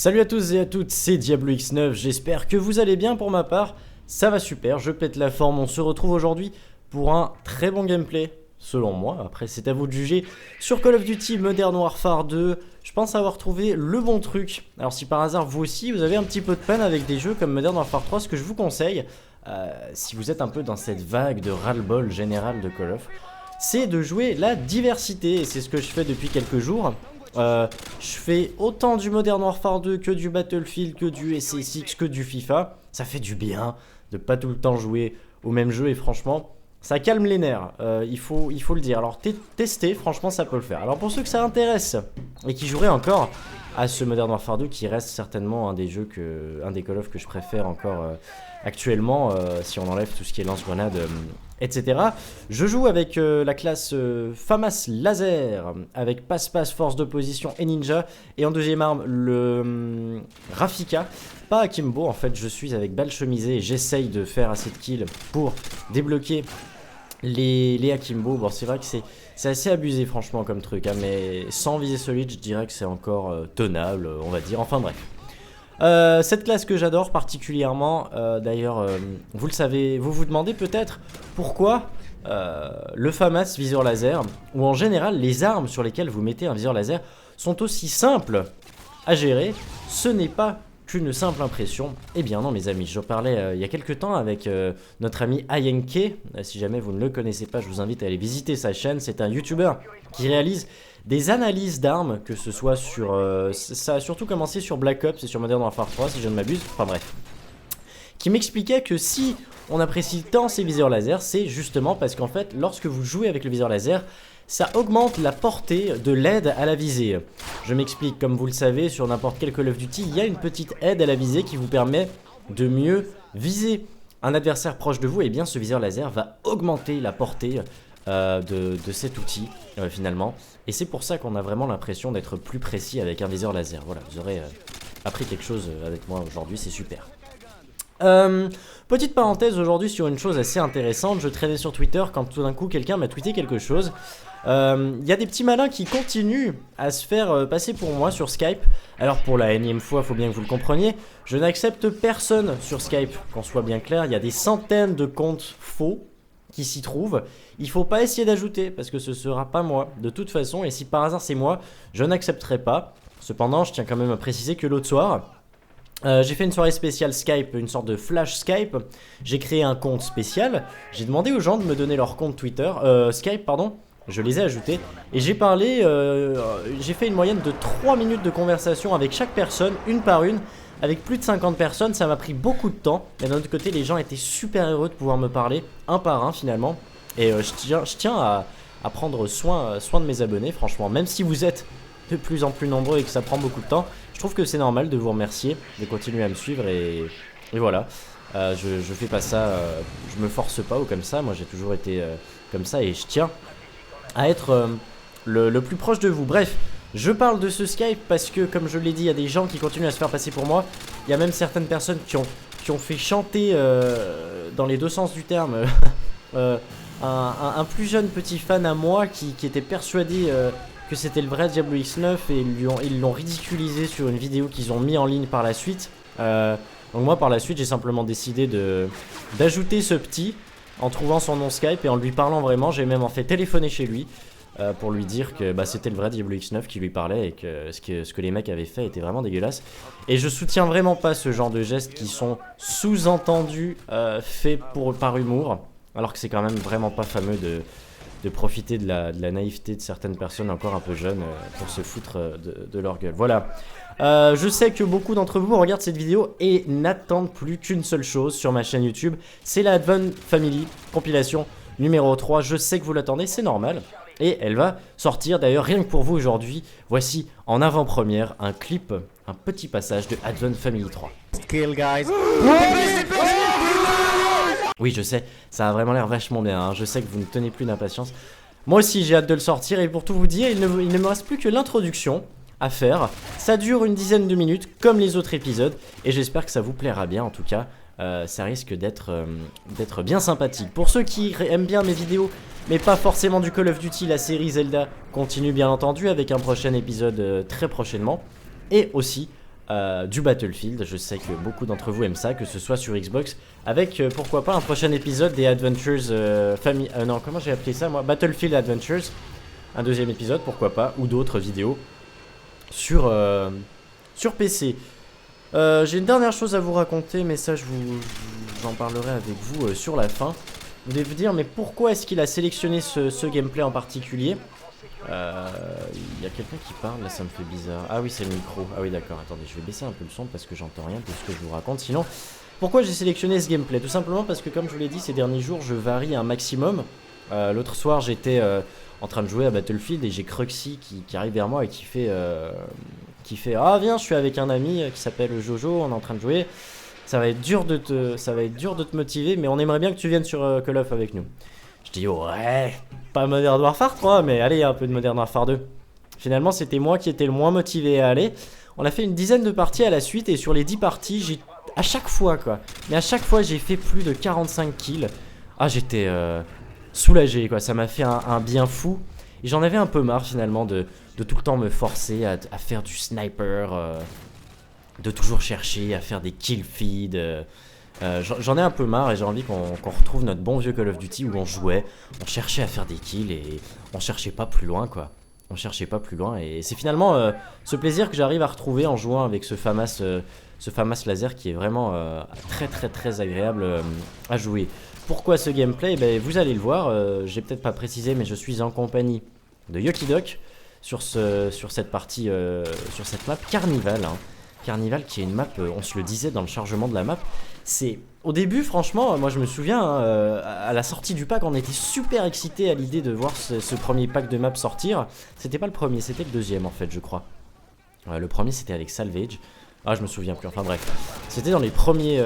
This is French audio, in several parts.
Salut à tous et à toutes, c'est Diablo X9, j'espère que vous allez bien. Pour ma part, ça va super, je pète la forme. On se retrouve aujourd'hui pour un très bon gameplay, selon moi. Après c'est à vous de juger, sur Call of Duty Modern Warfare 2. Je pense avoir trouvé le bon truc. Alors si par hasard vous aussi vous avez un petit peu de peine avec des jeux comme Modern Warfare 3, ce que je vous conseille, si vous êtes un peu dans cette vague de ras-le-bol général de Call of, c'est de jouer la diversité. Et c'est ce que je fais depuis quelques jours. Je fais autant du Modern Warfare 2 que du Battlefield, que du SSX, que du FIFA. Ça fait du bien de pas tout le temps jouer au même jeu et franchement, ça calme les nerfs, il faut le dire. Alors tester, franchement ça peut le faire. Alors pour ceux que ça intéresse et qui joueraient encore à ce Modern Warfare 2 qui reste certainement un des Call of que je préfère encore actuellement, si on enlève tout ce qui est lance-grenade, etc. Je joue avec la classe FAMAS Laser, avec Passe-Passe, Force d'Opposition et Ninja. Et en deuxième arme, le Rafika. Pas Akimbo, en fait, je suis avec balle chemisée et j'essaye de faire assez de kills pour débloquer les Akimbo. Bon, c'est vrai que c'est assez abusé, franchement, comme truc, hein, mais sans viser solide, je dirais que c'est encore tenable, on va dire. Enfin, bref. Cette classe que j'adore particulièrement, d'ailleurs vous le savez, vous vous demandez peut-être pourquoi le FAMAS viseur laser, ou en général les armes sur lesquelles vous mettez un viseur laser sont aussi simples à gérer. Ce n'est pas qu'une simple impression. Eh bien non mes amis, je parlais il y a quelques temps avec notre ami Ayenke. Si jamais vous ne le connaissez pas, je vous invite à aller visiter sa chaîne. C'est un YouTuber qui réalise des analyses d'armes, que ce soit sur... ça a surtout commencé sur Black Ops et sur Modern Warfare 3 si je ne m'abuse, enfin bref. Qui m'expliquait que si on apprécie tant ces viseurs laser, c'est justement parce qu'en fait, lorsque vous jouez avec le viseur laser, ça augmente la portée de l'aide à la visée. Je m'explique, comme vous le savez, sur n'importe quel Call of Duty, il y a une petite aide à la visée qui vous permet de mieux viser un adversaire proche de vous. Et bien ce viseur laser va augmenter la portée de cet outil finalement. Et c'est pour ça qu'on a vraiment l'impression d'être plus précis avec un viseur laser. Voilà, vous aurez appris quelque chose avec moi aujourd'hui, c'est super. Petite parenthèse aujourd'hui sur une chose assez intéressante. Je traînais sur Twitter quand tout d'un coup quelqu'un m'a tweeté quelque chose. Y a des petits malins qui continuent à se faire passer pour moi sur Skype. Alors pour la énième fois, faut bien que vous le compreniez, je n'accepte personne sur Skype, qu'on soit bien clair. Il y a des centaines de comptes faux qui s'y trouvent. Il faut pas essayer d'ajouter parce que ce sera pas moi de toute façon, et si par hasard c'est moi, je n'accepterai pas. Cependant, je tiens quand même à préciser que l'autre soir, j'ai fait une soirée spéciale Skype, une sorte de flash Skype. J'ai créé un compte spécial. J'ai demandé aux gens de me donner leur compte Twitter, Skype pardon. Je les ai ajoutés et j'ai parlé, j'ai fait une moyenne de 3 minutes de conversation avec chaque personne, une par une. Avec plus de 50 personnes, ça m'a pris beaucoup de temps. Mais d'un autre côté, les gens étaient super heureux de pouvoir me parler, un par un finalement. Et je tiens à prendre soin de mes abonnés, franchement. Même si vous êtes de plus en plus nombreux et que ça prend beaucoup de temps, je trouve que c'est normal de vous remercier, de continuer à me suivre. Et voilà, je fais pas ça, je me force pas ou comme ça. Moi j'ai toujours été comme ça et je tiens à être le plus proche de vous. Bref. Je parle de ce Skype parce que, comme je l'ai dit, il y a des gens qui continuent à se faire passer pour moi. Il y a même certaines personnes qui ont fait chanter, dans les deux sens du terme, un plus jeune petit fan à moi qui était persuadé que c'était le vrai Diablo X9 et ils l'ont ridiculisé sur une vidéo qu'ils ont mis en ligne par la suite. Donc moi, par la suite, j'ai simplement décidé d'ajouter ce petit en trouvant son nom Skype et en lui parlant vraiment. J'ai même en fait téléphoné chez lui. Pour lui dire que c'était le vrai Diablo X9 qui lui parlait et que ce que les mecs avaient fait était vraiment dégueulasse. Et je soutiens vraiment pas ce genre de gestes qui sont sous-entendus faits par humour, alors que c'est quand même vraiment pas fameux de profiter de la naïveté de certaines personnes encore un peu jeunes pour se foutre de leur gueule. Voilà. Je sais que beaucoup d'entre vous regardent cette vidéo et n'attendent plus qu'une seule chose sur ma chaîne YouTube, c'est la Advent Family compilation numéro 3. Je sais que vous l'attendez, c'est normal. Et elle va sortir d'ailleurs rien que pour vous aujourd'hui. Voici en avant-première un clip, un petit passage de Advent Family 3. Kill guys. Oui je sais, ça a vraiment l'air vachement bien, hein. Je sais que vous ne tenez plus d'impatience. Moi aussi j'ai hâte de le sortir et pour tout vous dire, il ne me reste plus que l'introduction à faire. Ça dure une dizaine de minutes comme les autres épisodes et j'espère que ça vous plaira bien en tout cas. Ça risque d'être bien sympathique. Pour ceux qui aiment bien mes vidéos, mais pas forcément du Call of Duty, la série Zelda continue bien entendu avec un prochain épisode très prochainement. Et aussi du Battlefield. Je sais que beaucoup d'entre vous aiment ça, que ce soit sur Xbox, avec pourquoi pas un prochain épisode des Adventures non, comment j'ai appelé ça moi, Battlefield Adventures, un deuxième épisode, pourquoi pas, ou d'autres vidéos sur PC. J'ai une dernière chose à vous raconter, mais ça j'en parlerai avec vous sur la fin. Vous devez vous dire, mais pourquoi est-ce qu'il a sélectionné ce gameplay en particulier? Il y a quelqu'un qui parle, là ça me fait bizarre. Ah oui, c'est le micro. Ah oui, d'accord, attendez, je vais baisser un peu le son parce que j'entends rien de ce que je vous raconte. Sinon, pourquoi j'ai sélectionné ce gameplay? Tout simplement parce que, comme je vous l'ai dit, ces derniers jours, je varie un maximum. L'autre soir, j'étais en train de jouer à Battlefield et j'ai Cruxy qui arrive vers moi et qui fait ah viens, je suis avec un ami qui s'appelle Jojo, on est en train de jouer. Ça va être dur de te motiver, mais on aimerait bien que tu viennes sur Call of avec nous. Je dis ouais, pas Modern Warfare 3, mais allez, un peu de Modern Warfare 2. Finalement, c'était moi qui étais le moins motivé à aller. On a fait une dizaine de parties à la suite et sur les 10 parties, j'ai à chaque fois j'ai fait plus de 45 kills. Ah, j'étais soulagé quoi, ça m'a fait un bien fou. Et j'en avais un peu marre finalement de tout le temps me forcer à faire du sniper, de toujours chercher à faire des kill feeds. J'en ai un peu marre et j'ai envie qu'on retrouve notre bon vieux Call of Duty où on jouait, on cherchait à faire des kills et on cherchait pas plus loin quoi. On cherchait pas plus loin et c'est finalement ce plaisir que j'arrive à retrouver en jouant avec ce FAMAS laser qui est vraiment très agréable à jouer. Pourquoi ce gameplay? Ben, vous allez le voir, j'ai peut-être pas précisé mais je suis en compagnie de Yokidoc sur cette partie, sur cette map Carnival. Hein. Carnival qui est une map, on se le disait dans le chargement de la map, c'est au début franchement, moi je me souviens hein, à la sortie du pack on était super excités à l'idée de voir ce premier pack de map sortir. C'était pas le premier, c'était le deuxième en fait je crois. Le premier c'était avec Salvage. Ah je me souviens plus, enfin bref. C'était dans les premiers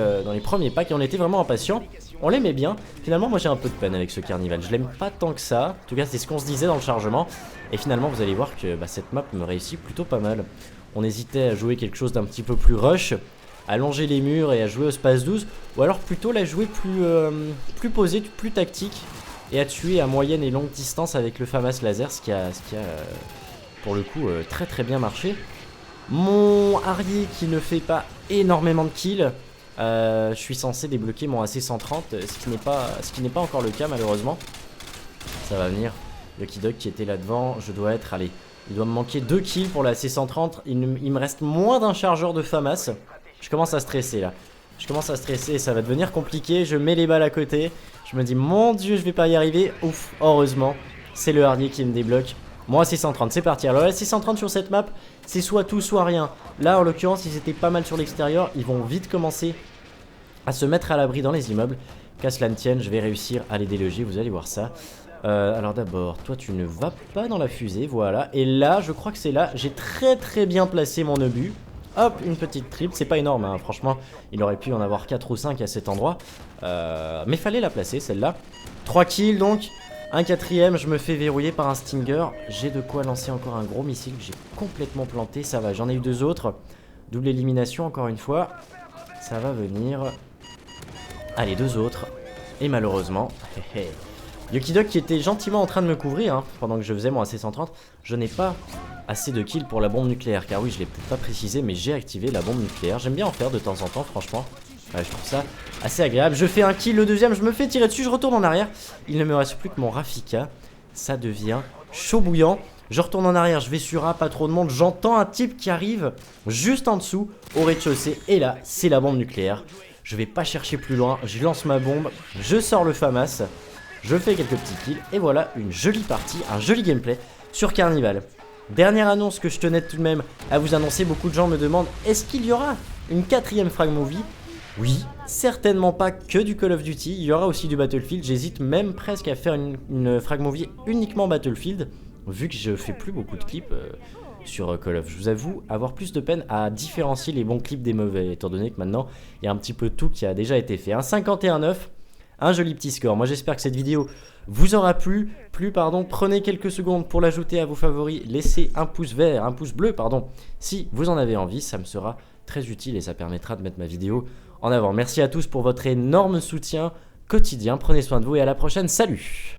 packs et on était vraiment impatients. On l'aimait bien. Finalement moi j'ai un peu de peine avec ce Carnival. Je l'aime pas tant que ça. En tout cas c'est ce qu'on se disait dans le chargement. Et finalement vous allez voir que cette map me réussit plutôt pas mal. On hésitait à jouer quelque chose d'un petit peu plus rush, à longer les murs et à jouer au space 12, ou alors plutôt la jouer plus posée, plus tactique, et à tuer à moyenne et longue distance avec le FAMAS laser, ce qui a pour le coup très bien marché. Mon Harrier qui ne fait pas énormément de kills, je suis censé débloquer mon AC130, ce qui n'est pas encore le cas malheureusement. Ça va venir. Lucky Dog qui était là devant, je dois être, allez, il doit me manquer 2 kills pour la C130, il me reste moins d'un chargeur de FAMAS. Je commence à stresser là, je commence à stresser et ça va devenir compliqué, je mets les balles à côté, je me dis mon dieu je vais pas y arriver, ouf, heureusement, c'est le Harnier qui me débloque. Moi C130, c'est parti. Alors la C130 sur cette map, c'est soit tout soit rien. Là en l'occurrence ils étaient pas mal sur l'extérieur, ils vont vite commencer à se mettre à l'abri dans les immeubles. Qu'à cela ne tienne, je vais réussir à les déloger, vous allez voir ça. Alors d'abord, toi tu ne vas pas dans la fusée, voilà. Et là, je crois que c'est là, j'ai très bien placé mon obus. Hop, une petite triple, c'est pas énorme, hein. Franchement, il aurait pu en avoir 4 ou 5 à cet endroit. Mais fallait la placer, celle-là. 3 kills donc, un quatrième, je me fais verrouiller par un Stinger. J'ai de quoi lancer encore un gros missile que j'ai complètement planté, ça va, j'en ai eu 2 autres. Double élimination encore une fois, ça va venir. Allez, 2 autres. Et malheureusement, Yokidok qui était gentiment en train de me couvrir hein, pendant que je faisais mon AC130, je n'ai pas assez de kills pour la bombe nucléaire. Car oui, je l'ai peut-être pas précisé, mais j'ai activé la bombe nucléaire. J'aime bien en faire de temps en temps, franchement. Ouais, je trouve ça assez agréable. Je fais un kill, le deuxième, je me fais tirer dessus, je retourne en arrière. Il ne me reste plus que mon Rafika. Ça devient chaud bouillant. Je retourne en arrière, je vais sur A, pas trop de monde. J'entends un type qui arrive juste en dessous, au rez-de-chaussée. Et là, c'est la bombe nucléaire. Je vais pas chercher plus loin, je lance ma bombe, je sors le FAMAS. Je fais quelques petits kills et voilà une jolie partie, un joli gameplay sur Carnival. Dernière annonce que je tenais tout de même à vous annoncer, beaucoup de gens me demandent est-ce qu'il y aura une 4ème frag movie? Oui, certainement pas que du Call of Duty, il y aura aussi du Battlefield, j'hésite même presque à faire une frag movie uniquement Battlefield, vu que je fais plus beaucoup de clips sur Call of. Je vous avoue avoir plus de peine à différencier les bons clips des mauvais, étant donné que maintenant il y a un petit peu tout qui a déjà été fait. Un 51-9. Un joli petit score. Moi j'espère que cette vidéo vous aura plu. Prenez quelques secondes pour l'ajouter à vos favoris. Laissez un pouce vert, un pouce bleu pardon. Si vous en avez envie, ça me sera très utile et ça permettra de mettre ma vidéo en avant. Merci à tous pour votre énorme soutien quotidien. Prenez soin de vous et à la prochaine. Salut!